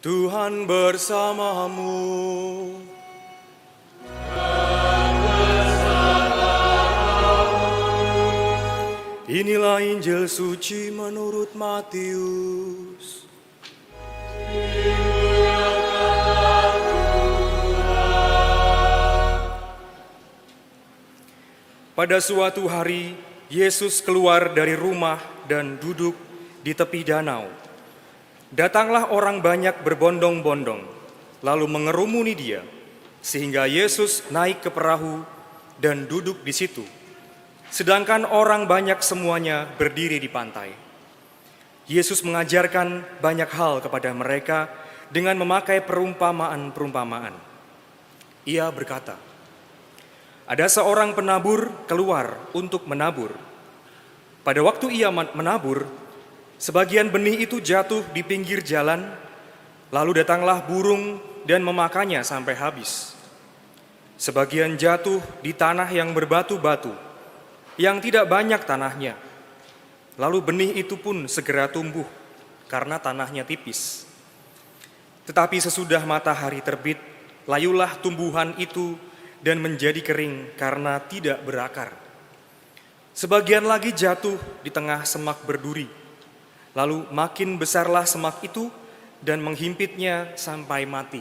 Tuhan bersamamu. Inilah Injil suci menurut Matius. Pada suatu hari, Yesus keluar dari rumah dan duduk di tepi danau. Datanglah orang banyak berbondong-bondong, lalu mengerumuni dia, sehingga Yesus naik ke perahu dan duduk di situ. Sedangkan orang banyak semuanya berdiri di pantai. Yesus mengajarkan banyak hal kepada mereka dengan memakai perumpamaan-perumpamaan. Ia berkata, ada seorang penabur keluar untuk menabur. Pada waktu ia menabur, sebagian benih itu jatuh di pinggir jalan, lalu datanglah burung dan memakannya sampai habis. Sebagian jatuh di tanah yang berbatu-batu, yang tidak banyak tanahnya. Lalu benih itu pun segera tumbuh karena tanahnya tipis. Tetapi sesudah matahari terbit, layulah tumbuhan itu dan menjadi kering karena tidak berakar. Sebagian lagi jatuh di tengah semak berduri. Lalu makin besarlah semak itu dan menghimpitnya sampai mati.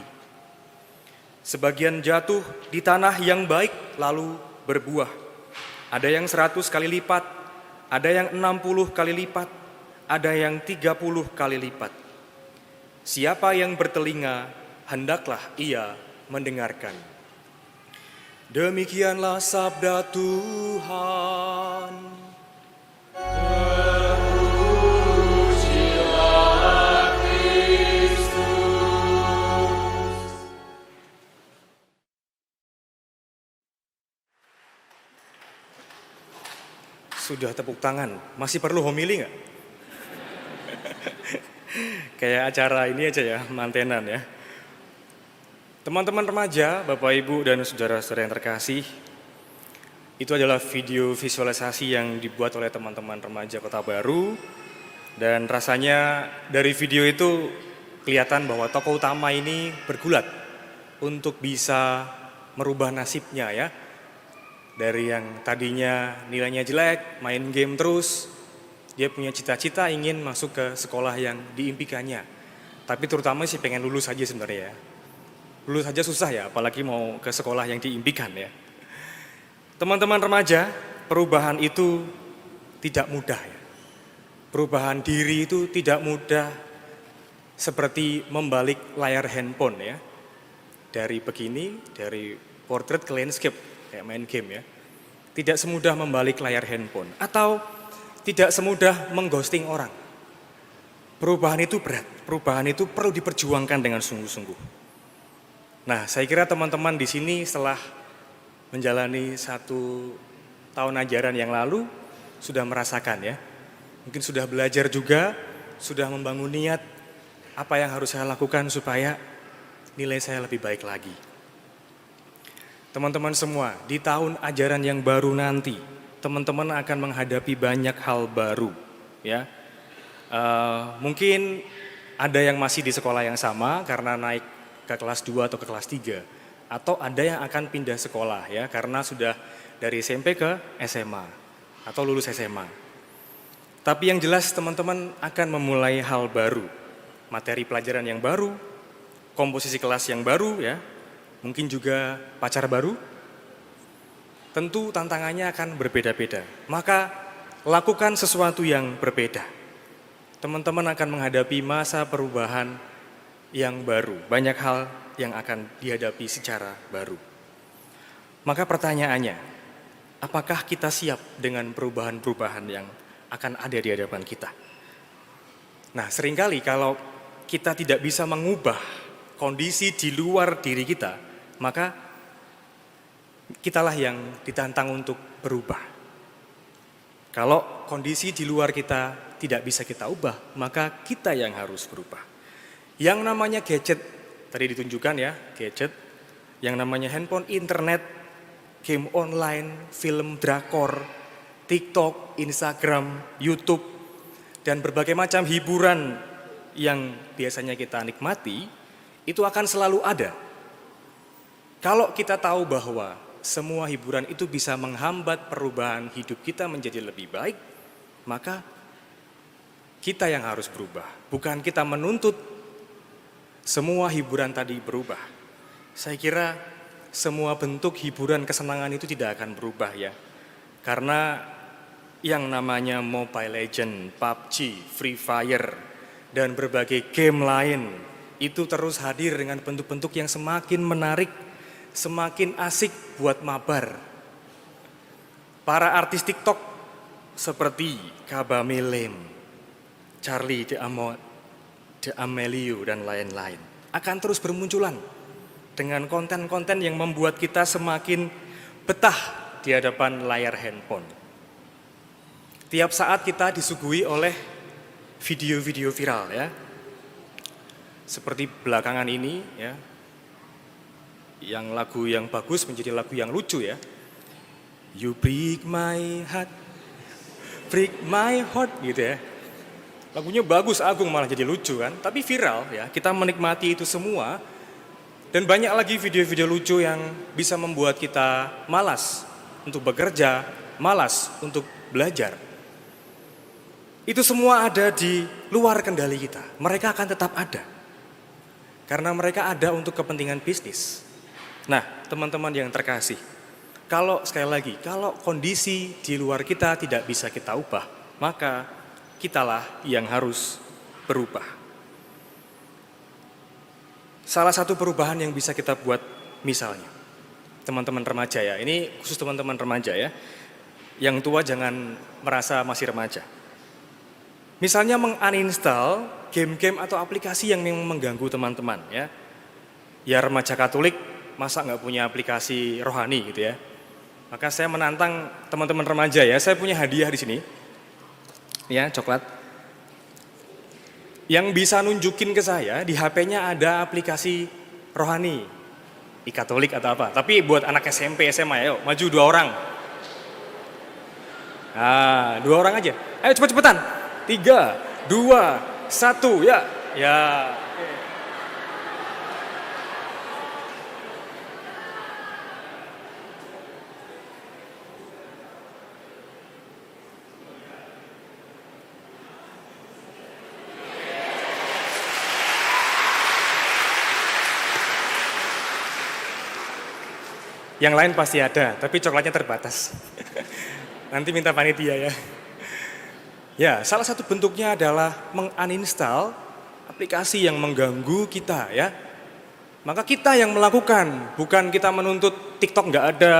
Sebagian jatuh di tanah yang baik lalu berbuah. Ada yang 100 kali lipat, ada yang 60 kali lipat, ada yang 30 kali lipat. Siapa yang bertelinga, hendaklah ia mendengarkan. Demikianlah sabda Tuhan. Sudah tepuk tangan, masih perlu homili nggak? Kayak acara ini aja ya, mantenan ya. Teman-teman remaja, Bapak Ibu dan saudara-saudara yang terkasih, itu adalah video visualisasi yang dibuat oleh teman-teman remaja Kota Baru. Dan rasanya dari video itu kelihatan bahwa tokoh utama ini bergulat untuk bisa merubah nasibnya ya. Dari yang tadinya nilainya jelek, main game terus, dia punya cita-cita ingin masuk ke sekolah yang diimpikannya. Tapi terutama sih pengen lulus aja sebenarnya ya. Lulus aja susah ya, apalagi mau ke sekolah yang diimpikan ya. Teman-teman remaja, perubahan itu tidak mudah ya. Perubahan diri itu tidak mudah seperti membalik layar handphone ya. Dari begini, dari portrait ke landscape. Kayak main game ya, tidak semudah membalik layar handphone atau tidak semudah mengghosting orang. Perubahan itu berat, perubahan itu perlu diperjuangkan dengan sungguh-sungguh. Nah, saya kira teman-teman di sini setelah menjalani 1 tahun ajaran yang lalu sudah merasakan ya, mungkin sudah belajar juga, sudah membangun niat apa yang harus saya lakukan supaya nilai saya lebih baik lagi. Teman-teman semua, di tahun ajaran yang baru nanti, teman-teman akan menghadapi banyak hal baru, ya. Mungkin ada yang masih di sekolah yang sama karena naik ke kelas 2 atau ke kelas 3, atau ada yang akan pindah sekolah, ya, karena sudah dari SMP ke SMA atau lulus SMA. Tapi yang jelas teman-teman akan memulai hal baru, materi pelajaran yang baru, komposisi kelas yang baru, ya. Mungkin juga pacar baru, tentu tantangannya akan berbeda-beda. Maka lakukan sesuatu yang berbeda. Teman-teman akan menghadapi masa perubahan yang baru. Banyak hal yang akan dihadapi secara baru. Maka pertanyaannya, apakah kita siap dengan perubahan-perubahan yang akan ada di hadapan kita? Nah, seringkali kalau kita tidak bisa mengubah kondisi di luar diri kita, maka kitalah yang ditantang untuk berubah. Kalau kondisi di luar kita tidak bisa kita ubah, maka kita yang harus berubah. Yang namanya gadget, tadi ditunjukkan ya, gadget, yang namanya handphone, internet, game online, film drakor, TikTok, Instagram, YouTube, dan berbagai macam hiburan yang biasanya kita nikmati itu akan selalu ada. Kalau kita tahu bahwa semua hiburan itu bisa menghambat perubahan hidup kita menjadi lebih baik, maka kita yang harus berubah. Bukan kita menuntut semua hiburan tadi berubah. Saya kira semua bentuk hiburan kesenangan itu tidak akan berubah ya. Karena yang namanya Mobile Legends, PUBG, Free Fire, dan berbagai game lain itu terus hadir dengan bentuk-bentuk yang semakin menarik, semakin asik buat mabar. Para artis TikTok seperti Kabamelem, Charlie D'Amelio, dan lain-lain akan terus bermunculan dengan konten-konten yang membuat kita semakin betah di hadapan layar handphone. Tiap saat kita disuguhi oleh video-video viral ya. Seperti belakangan ini ya. Yang lagu yang bagus menjadi lagu yang lucu ya. You break my heart, break my heart gitu ya. Lagunya bagus, agung, malah jadi lucu kan. Tapi viral ya, kita menikmati itu semua. Dan banyak lagi video-video lucu yang bisa membuat kita malas untuk bekerja, malas untuk belajar. Itu semua ada di luar kendali kita. Mereka akan tetap ada. Karena mereka ada untuk kepentingan bisnis. Nah, teman-teman yang terkasih, sekali lagi, kalau kondisi di luar kita tidak bisa kita ubah, maka kitalah yang harus berubah. Salah satu perubahan yang bisa kita buat misalnya, teman-teman remaja ya, ini khusus teman-teman remaja ya, yang tua jangan merasa masih remaja. Misalnya menguninstall game-game atau aplikasi yang memang mengganggu teman-teman ya. Ya remaja Katolik masa nggak punya aplikasi rohani gitu ya. Maka saya menantang teman-teman remaja ya, saya punya hadiah di sini. Ya, coklat. Yang bisa nunjukin ke saya di HP-nya ada aplikasi rohani. Katolik atau apa. Tapi buat anak SMP, SMA ya, yuk maju 2 orang. Nah, 2 orang aja. Ayo cepet-cepetan. 3, 2, 1, ya. Ya. Yang lain pasti ada, tapi coklatnya terbatas. Nanti minta panitia ya. Ya, salah satu bentuknya adalah menguninstall aplikasi yang mengganggu kita ya. Maka kita yang melakukan, bukan kita menuntut TikTok nggak ada,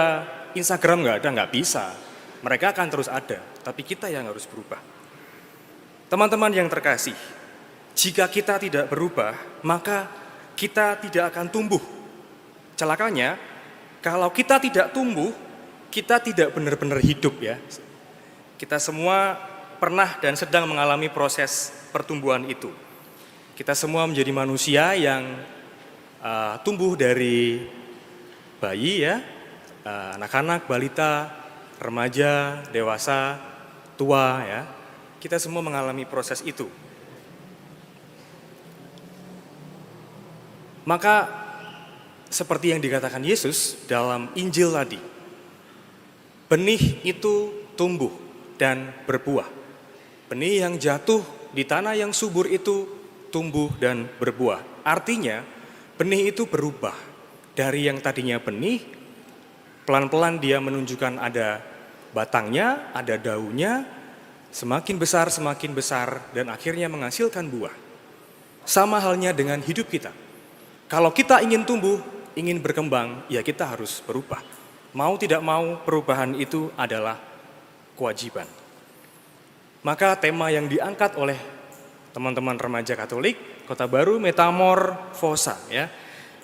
Instagram nggak ada, nggak bisa. Mereka akan terus ada, tapi kita yang harus berubah. Teman-teman yang terkasih, jika kita tidak berubah, maka kita tidak akan tumbuh. Celakanya, kalau kita tidak tumbuh, kita tidak benar-benar hidup ya. Kita semua pernah dan sedang mengalami proses pertumbuhan itu. Kita semua menjadi manusia yang tumbuh dari bayi ya, anak-anak, balita, remaja, dewasa, tua ya. Kita semua mengalami proses itu. Maka seperti yang dikatakan Yesus dalam Injil tadi, benih itu tumbuh dan berbuah. Benih yang jatuh di tanah yang subur itu tumbuh dan berbuah. Artinya benih itu berubah. Dari yang tadinya benih, pelan-pelan dia menunjukkan ada batangnya, ada daunnya, semakin besar, dan akhirnya menghasilkan buah. Sama halnya dengan hidup kita. Kalau kita ingin tumbuh, ingin berkembang, ya kita harus berubah. Mau tidak mau, perubahan itu adalah kewajiban. Maka tema yang diangkat oleh teman-teman remaja Katolik, Kota Baru, metamorfosa ya.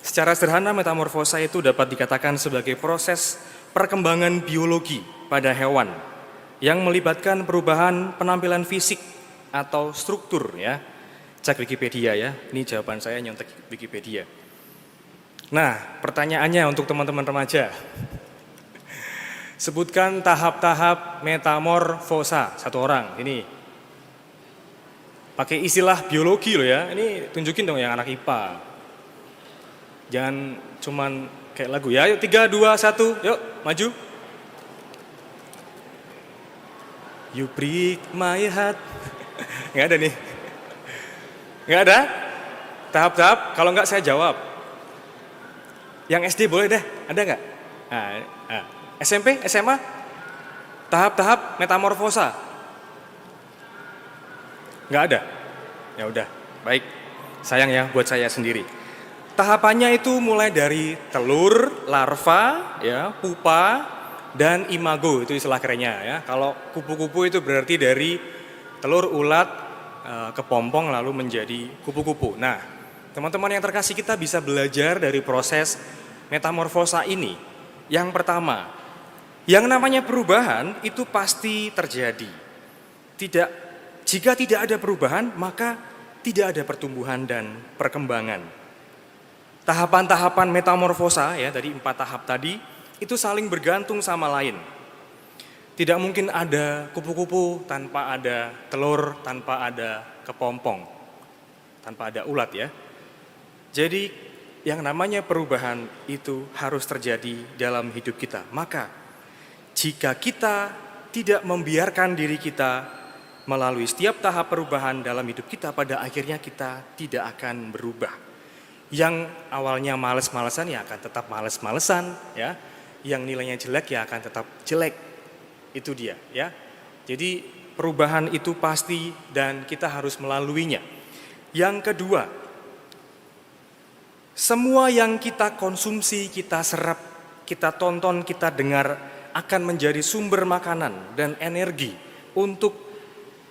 Secara sederhana metamorfosa itu dapat dikatakan sebagai proses perkembangan biologi pada hewan yang melibatkan perubahan penampilan fisik atau struktur ya. Cek Wikipedia ya, ini jawaban saya nyontek Wikipedia. Nah, pertanyaannya untuk teman-teman remaja. Sebutkan tahap-tahap metamorfosa, 1 orang, ini. Pakai istilah biologi loh ya, ini tunjukin dong yang anak IPA. Jangan cuman kayak lagu ya, yuk 3, 2, 1, yuk maju. You break my heart. Nggak ada nih. Nggak ada? Tahap-tahap, kalau nggak saya jawab. Yang SD boleh deh, ada nggak? SMP, SMA? Tahap-tahap metamorfosa? Nggak ada? Ya udah, baik. Sayang ya buat saya sendiri. Tahapannya itu mulai dari telur, larva, ya, pupa, dan imago, itu istilah kerennya ya. Kalau kupu-kupu itu berarti dari telur, ulat, kepompong lalu menjadi kupu-kupu. Nah, teman-teman yang terkasih, kita bisa belajar dari proses metamorfosa ini. Yang pertama, yang namanya perubahan itu pasti terjadi. Jika tidak ada perubahan, maka tidak ada pertumbuhan dan perkembangan. Tahapan-tahapan metamorfosa ya, dari 4 tahap tadi, itu saling bergantung sama lain. Tidak mungkin ada kupu-kupu tanpa ada telur, tanpa ada kepompong, tanpa ada ulat ya. Jadi yang namanya perubahan itu harus terjadi dalam hidup kita. Maka jika kita tidak membiarkan diri kita melalui setiap tahap perubahan dalam hidup kita, pada akhirnya kita tidak akan berubah. Yang awalnya males-malesan ya akan tetap males-malesan ya. Yang nilainya jelek ya akan tetap jelek. Itu dia ya. Jadi perubahan itu pasti dan kita harus melaluinya. Yang kedua, semua yang kita konsumsi, kita serap, kita tonton, kita dengar akan menjadi sumber makanan dan energi untuk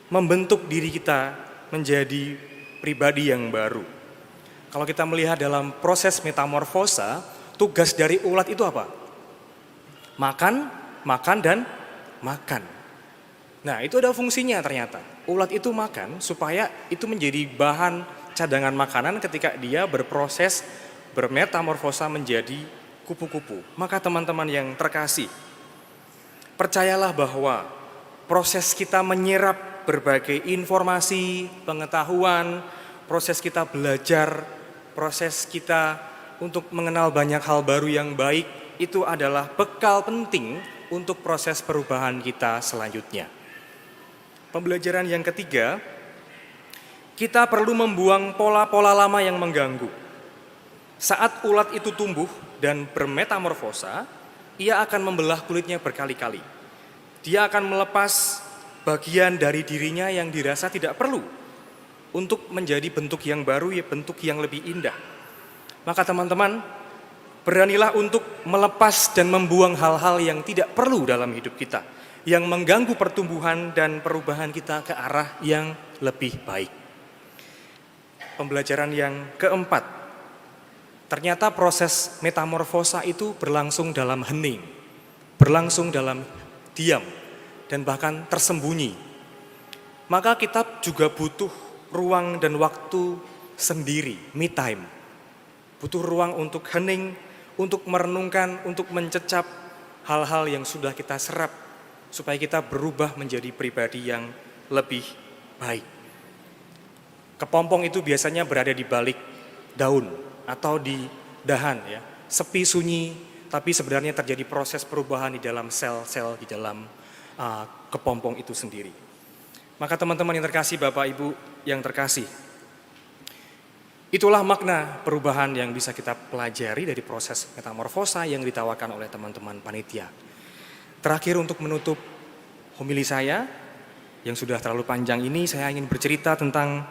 membentuk diri kita menjadi pribadi yang baru. Kalau kita melihat dalam proses metamorfosa, tugas dari ulat itu apa? Makan, makan, dan makan. Nah, itu ada fungsinya ternyata. Ulat itu makan supaya itu menjadi bahan cadangan makanan ketika dia berproses bermetamorfosa menjadi kupu-kupu. Maka teman-teman yang terkasih, percayalah bahwa proses kita menyerap berbagai informasi, pengetahuan, proses kita belajar, proses kita untuk mengenal banyak hal baru yang baik, itu adalah bekal penting untuk proses perubahan kita selanjutnya. Pembelajaran yang ketiga, kita perlu membuang pola-pola lama yang mengganggu. Saat ulat itu tumbuh dan bermetamorfosa, ia akan membelah kulitnya berkali-kali. Dia akan melepas bagian dari dirinya yang dirasa tidak perlu untuk menjadi bentuk yang baru, ya bentuk yang lebih indah. Maka teman-teman, beranilah untuk melepas dan membuang hal-hal yang tidak perlu dalam hidup kita, yang mengganggu pertumbuhan dan perubahan kita ke arah yang lebih baik. Pembelajaran yang keempat, ternyata proses metamorfosa itu berlangsung dalam hening, berlangsung dalam diam, dan bahkan tersembunyi. Maka kita juga butuh ruang dan waktu sendiri, me time. Butuh ruang untuk hening, untuk merenungkan, untuk mencecap hal-hal yang sudah kita serap, supaya kita berubah menjadi pribadi yang lebih baik. Kepompong itu biasanya berada di balik daun atau di dahan ya, sepi sunyi, tapi sebenarnya terjadi proses perubahan di dalam sel-sel di dalam kepompong itu sendiri. Maka teman-teman yang terkasih, Bapak Ibu yang terkasih, itulah makna perubahan yang bisa kita pelajari dari proses metamorfosa yang ditawarkan oleh teman-teman panitia. Terakhir, untuk menutup homili saya yang sudah terlalu panjang ini, saya ingin bercerita tentang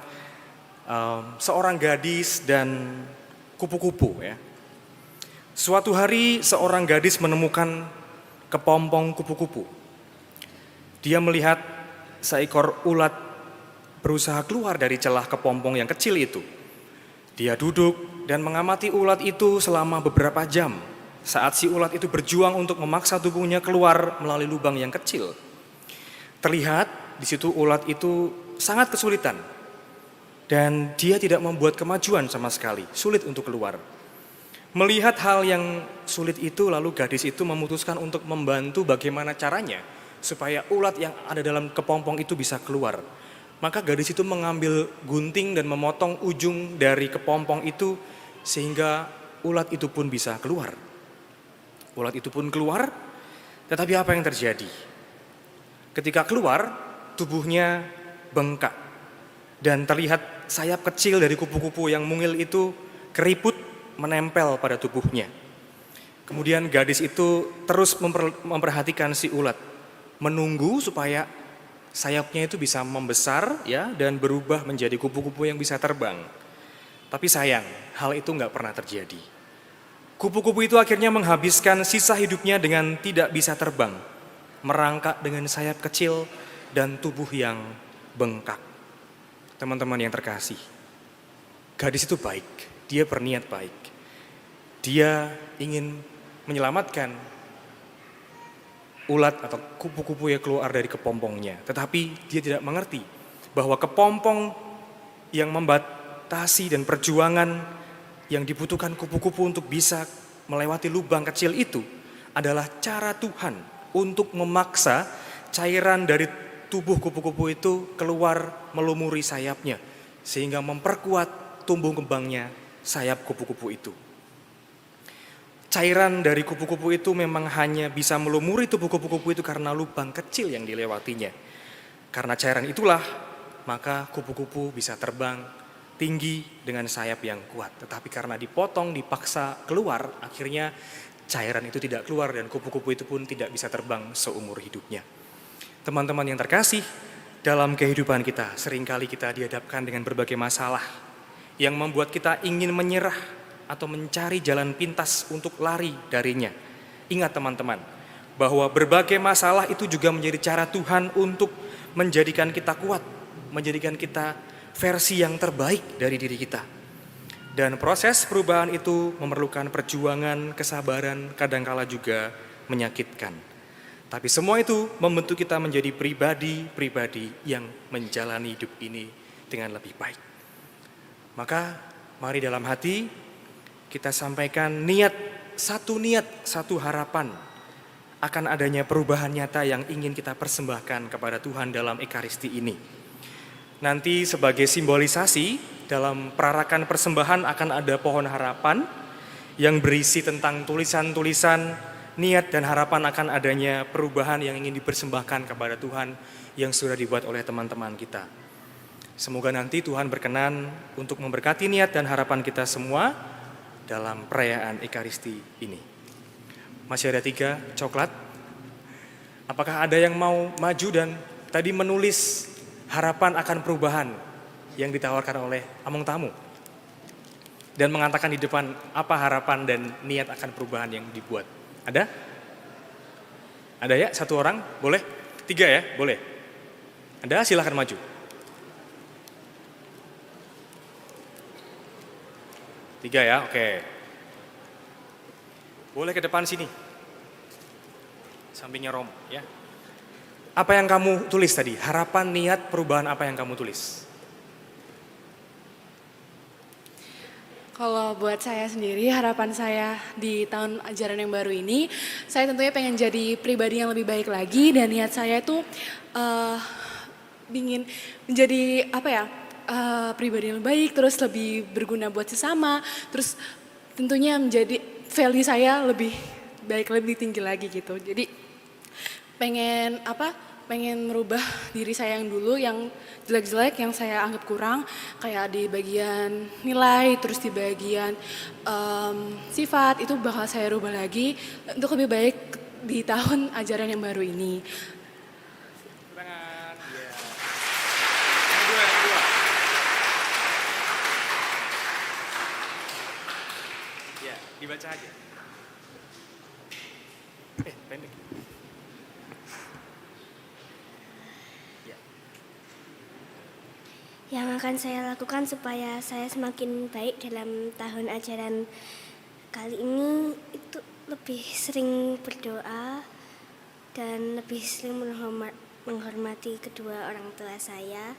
seorang gadis dan kupu-kupu ya. Suatu hari seorang gadis menemukan kepompong kupu-kupu. Dia melihat seekor ulat berusaha keluar dari celah kepompong yang kecil itu. Dia duduk dan mengamati ulat itu selama beberapa jam. Saat si ulat itu berjuang untuk memaksa tubuhnya keluar melalui lubang yang kecil, terlihat di situ ulat itu sangat kesulitan. Dan dia tidak membuat kemajuan sama sekali, sulit untuk keluar. Melihat hal yang sulit itu, lalu gadis itu memutuskan untuk membantu bagaimana caranya supaya ulat yang ada dalam kepompong itu bisa keluar. Maka gadis itu mengambil gunting dan memotong ujung dari kepompong itu sehingga ulat itu pun bisa keluar. Ulat itu pun keluar, tetapi apa yang terjadi? Ketika keluar, tubuhnya bengkak dan terlihat sayap kecil dari kupu-kupu yang mungil itu keriput menempel pada tubuhnya. Kemudian gadis itu terus memperhatikan si ulat, menunggu supaya sayapnya itu bisa membesar ya dan berubah menjadi kupu-kupu yang bisa terbang. Tapi sayang, hal itu nggak pernah terjadi. Kupu-kupu itu akhirnya menghabiskan sisa hidupnya dengan tidak bisa terbang, merangkak dengan sayap kecil dan tubuh yang bengkak. Teman-teman yang terkasih, gadis itu baik, dia berniat baik. Dia ingin menyelamatkan ulat atau kupu-kupu yang keluar dari kepompongnya. Tetapi dia tidak mengerti bahwa kepompong yang membatasi dan perjuangan yang dibutuhkan kupu-kupu untuk bisa melewati lubang kecil itu adalah cara Tuhan untuk memaksa cairan dari tubuh kupu-kupu itu keluar melumuri sayapnya sehingga memperkuat tumbuh kembangnya sayap kupu-kupu itu. Cairan dari kupu-kupu itu memang hanya bisa melumuri tubuh kupu-kupu itu karena lubang kecil yang dilewatinya. Karena cairan itulah, maka kupu-kupu bisa terbang tinggi dengan sayap yang kuat. Tetapi karena dipotong, dipaksa keluar, akhirnya cairan itu tidak keluar dan kupu-kupu itu pun tidak bisa terbang seumur hidupnya. Teman-teman yang terkasih, dalam kehidupan kita seringkali kita dihadapkan dengan berbagai masalah yang membuat kita ingin menyerah atau mencari jalan pintas untuk lari darinya. Ingat teman-teman, bahwa berbagai masalah itu juga menjadi cara Tuhan untuk menjadikan kita kuat, menjadikan kita versi yang terbaik dari diri kita. Dan proses perubahan itu memerlukan perjuangan, kesabaran, kadangkala juga menyakitkan. Tapi semua itu membentuk kita menjadi pribadi-pribadi yang menjalani hidup ini dengan lebih baik. Maka mari dalam hati kita sampaikan satu harapan akan adanya perubahan nyata yang ingin kita persembahkan kepada Tuhan dalam Ekaristi ini. Nanti sebagai simbolisasi dalam perarakan persembahan akan ada pohon harapan yang berisi tentang tulisan-tulisan niat dan harapan akan adanya perubahan yang ingin dipersembahkan kepada Tuhan yang sudah dibuat oleh teman-teman kita. Semoga nanti Tuhan berkenan untuk memberkati niat dan harapan kita semua dalam perayaan Ekaristi ini. Masih ada 3 coklat. Apakah ada yang mau maju dan tadi menulis harapan akan perubahan yang ditawarkan oleh among tamu? Dan mengatakan di depan apa harapan dan niat akan perubahan yang dibuat. Ada? Ada ya? 1 orang? Boleh? 3 ya? Boleh. Ada? Silakan maju. 3 ya, oke. Boleh ke depan sini. Sampingnya Romo ya. Apa yang kamu tulis tadi? Harapan, niat, perubahan apa yang kamu tulis? Kalau buat saya sendiri, harapan saya di tahun ajaran yang baru ini, saya tentunya pengen jadi pribadi yang lebih baik lagi dan niat saya itu ingin menjadi pribadi yang lebih baik, terus lebih berguna buat sesama, terus tentunya menjadi value saya lebih baik, lebih tinggi lagi gitu. Jadi pengen merubah diri saya yang dulu yang jelek-jelek, yang saya anggap kurang, kayak di bagian nilai, terus di bagian sifat, itu bakal saya rubah lagi untuk lebih baik di tahun ajaran yang baru ini. Dibaca aja. Pendek. Ya. Yang akan saya lakukan supaya saya semakin baik dalam tahun ajaran kali ini itu lebih sering berdoa dan lebih sering menghormati kedua orang tua saya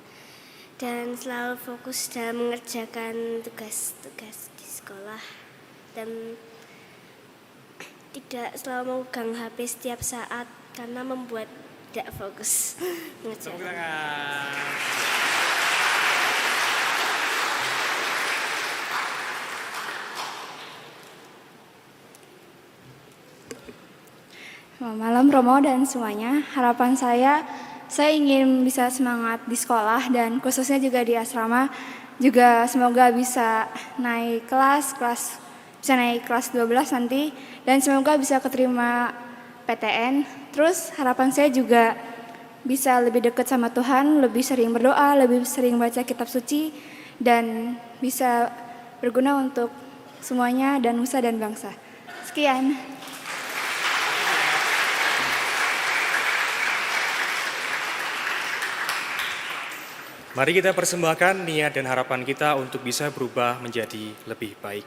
dan selalu fokus dalam mengerjakan tugas-tugas di sekolah dan tidak selalu memegang HP setiap saat karena membuat tidak fokus mengerjakan. Selamat malam Romo dan semuanya. Harapan saya ingin bisa semangat di sekolah dan khususnya juga di asrama. Juga semoga bisa naik bisa naik kelas 12 nanti. Dan semoga bisa keterima PTN. Terus harapan saya juga bisa lebih dekat sama Tuhan, lebih sering berdoa, lebih sering baca kitab suci, dan bisa berguna untuk semuanya dan nusa dan bangsa. Sekian. Mari kita persembahkan niat dan harapan kita untuk bisa berubah menjadi lebih baik.